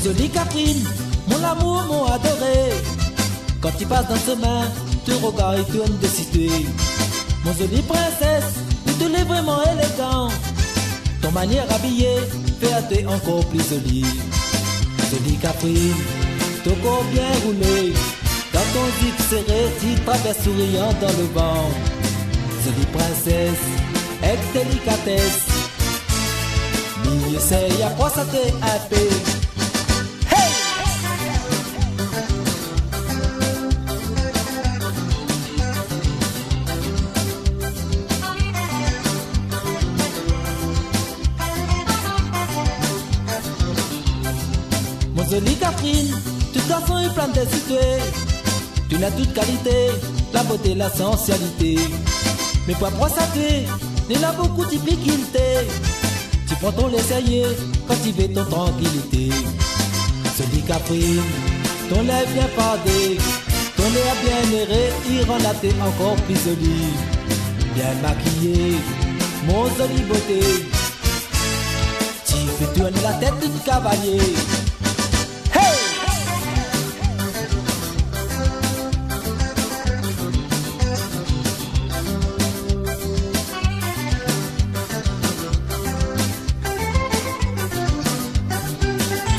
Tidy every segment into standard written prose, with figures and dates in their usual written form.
jolie Catherine, mon amour, mon adoré. Quand tu passes dans ce main, tu regardes et tourne de situé. Mon jolie princesse, tu l'es vraiment élégant. Ton manière habillée fait à t'es encore plus jolie. Jolie Catherine, ton corps bien roulé. Dans ton zip serré, tu traverses souriant dans le vent. Jolie princesse, avec délicatesse. Mais essaye à quoi ça t'est un peu. Mon jolie Catherine, tout garçon est plein de situés. Tu n'as toute qualité, la beauté, la sensualité. Mais pour procéder, il a beaucoup de difficultés. Tu prends ton laisser quand tu veux ton tranquillité. Jolie Catherine, ton lait bien fardé, ton air bien aéré, il rend la tête encore plus jolie. Bien maquillée, mon jolie beauté. Tu fais tourner la tête du cavalier.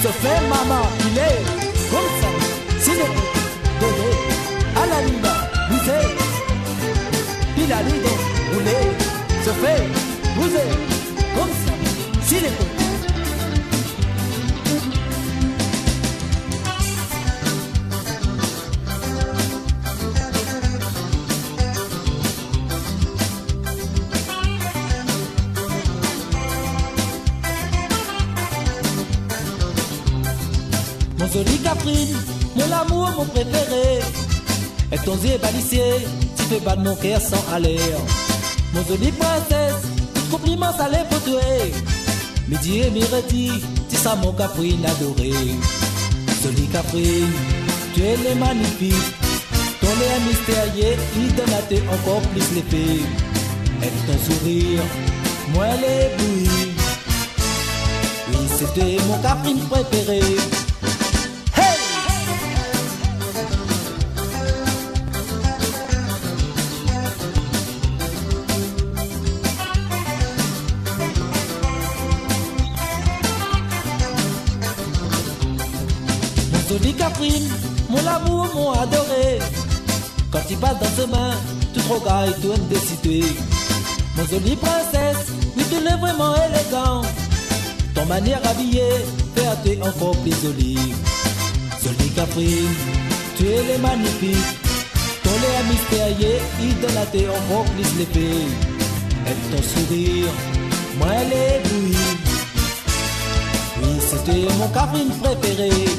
Se fait maman, il est comme ça. Si les donné à la ligne, vous êtes. Il a dit donc, roulé. Se fait, vous êtes comme ça. Si les mon jolie Catherine, mon amour, mon préféré. Et ton yeux balicier, tu fais battre mon cœur sans l'air. Mon jolie princesse, compliments salés pour toi. Midi et midi, tu sens mon Catherine adorée. Jolie Catherine, tu es magnifique. Ton air mystérieux, il donne à tes encore plus l'épée. Et ton sourire, moi l'éblouit. Oui, c'était mon Catherine préférée. Jolie Catherine, mon amour, mon adoré. Quand tu passes dans ce main, tu te regardes et tournes de situé. Mon jolie princesse, oui tu l'es vraiment élégant. Ton manière habillée fait à t'es encore plus jolie. Jolie Catherine, tu es magnifique. Ton air mystérieux, il donne à t'es encore plus l'épée. Et ton sourire, moi elle éblouit. Oui c'était mon Catherine préférée.